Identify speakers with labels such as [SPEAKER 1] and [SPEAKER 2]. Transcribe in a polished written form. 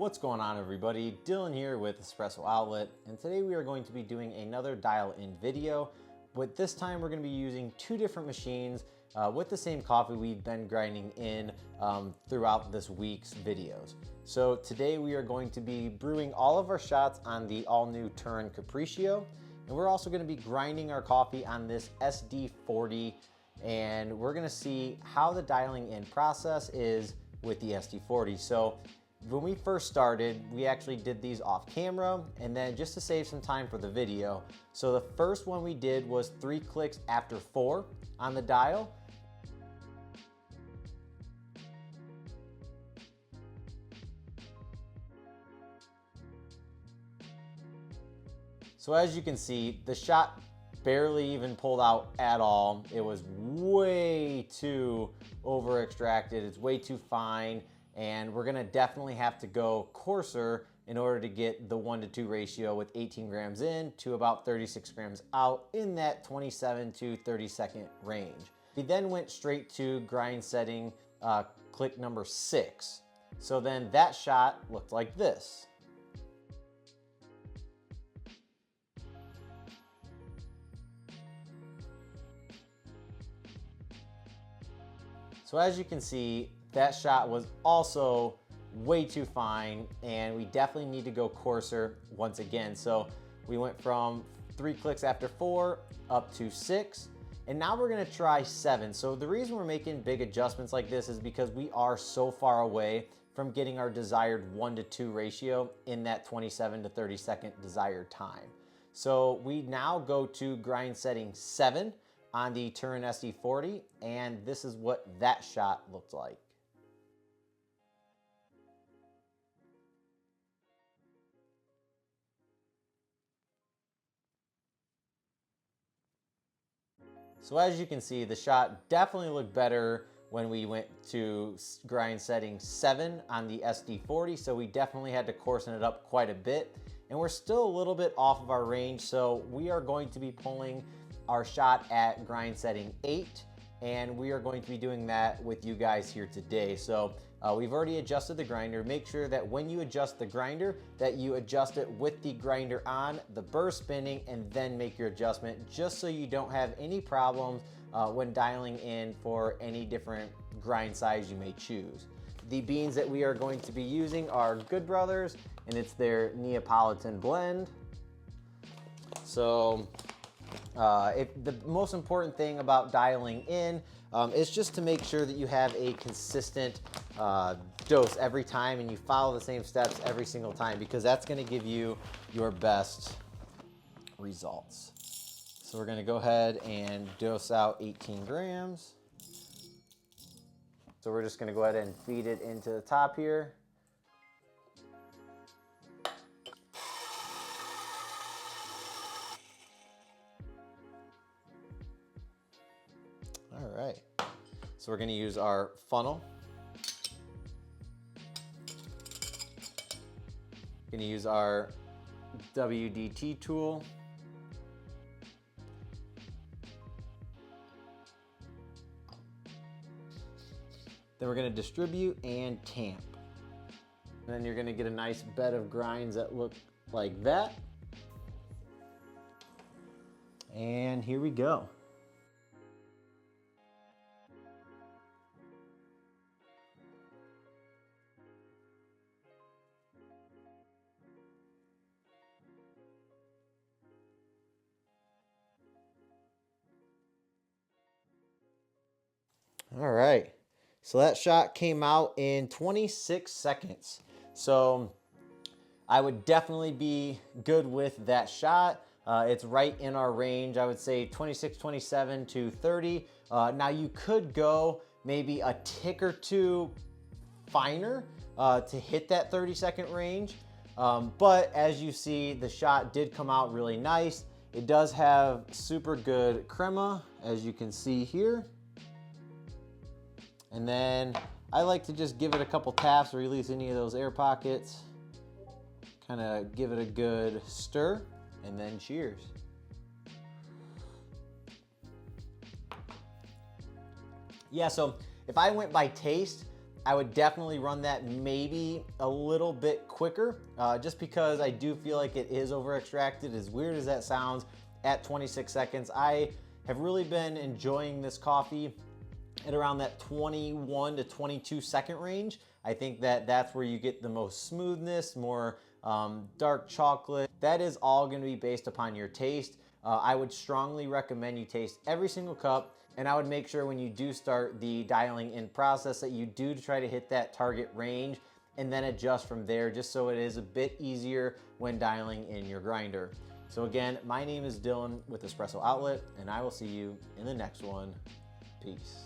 [SPEAKER 1] What's going on, everybody? Dylan here with Espresso Outlet, and today we are going to be doing another dial-in video, but this time we're going to be using two different machines with the same coffee we've been grinding in throughout this week's videos. So today we are going to be brewing all of our shots on the all-new Turin Capriccio, and we're also going to be grinding our coffee on this SD40, and we're going to see how the dialing in process is with the SD40. So when we first started, we actually did these off camera, and then just to save some time for the video. So the first one we did was 3 clicks after 4 on the dial. So as you can see, the shot barely even pulled out at all. It was way too over extracted. It's way too fine. And we're gonna definitely have to go coarser in order to get the 1:2 ratio with 18 grams in to about 36 grams out in that 27 to 30 second range. We then went straight to grind setting click number 6. So then that shot looked like this. So as you can see, that shot was also way too fine, and we definitely need to go coarser once again. So we went from 3 clicks after 4 up to 6, and now we're gonna try 7. So the reason we're making big adjustments like this is because we are so far away from getting our desired 1:2 ratio in that 27 to 30 second desired time. So we now go to grind setting 7 on the Turin SD40, and this is what that shot looked like. So as you can see, the shot definitely looked better when we went to grind setting 7 on the SD40, so we definitely had to coarsen it up quite a bit, and we're still a little bit off of our range, so we are going to be pulling our shot at grind setting 8, and we are going to be doing that with you guys here today. So we've already adjusted the grinder. Make sure that when you adjust the grinder, that you adjust it with the grinder on, the burr spinning, and then make your adjustment, just so you don't have any problems when dialing in for any different grind size you may choose. The beans that we are going to be using are Good Brothers, and it's their Neapolitan blend. So the most important thing about dialing in is just to make sure that you have a consistent dose every time, and you follow the same steps every single time, because that's going to give you your best results. So we're going to go ahead and dose out 18 grams. So we're just going to go ahead and feed it into the top here. All right, so we're going to use our funnel. We're going to use our WDT tool. Then we're going to distribute and tamp. And then you're going to get a nice bed of grinds that look like that. And here we go. All right, so that shot came out in 26 seconds. So I would definitely be good with that shot. It's right in our range. I would say 26, 27 to 30. Now you could go maybe a tick or two finer to hit that 30-second range. But as you see, the shot did come out really nice. It does have super good crema, as you can see here. And then I like to just give it a couple taps to release any of those air pockets. Kind of give it a good stir, and then cheers. Yeah, so if I went by taste, I would definitely run that maybe a little bit quicker, just because I do feel like it is over extracted, as weird as that sounds, at 26 seconds. I have really been enjoying this coffee at around that 21 to 22 second range. I think that that's where you get the most smoothness, more dark chocolate. That is all gonna be based upon your taste. I would strongly recommend you taste every single cup, and I would make sure when you do start the dialing in process that you do try to hit that target range and then adjust from there, just so it is a bit easier when dialing in your grinder. So again, my name is Dylan with Espresso Outlet, and I will see you in the next one. Peace.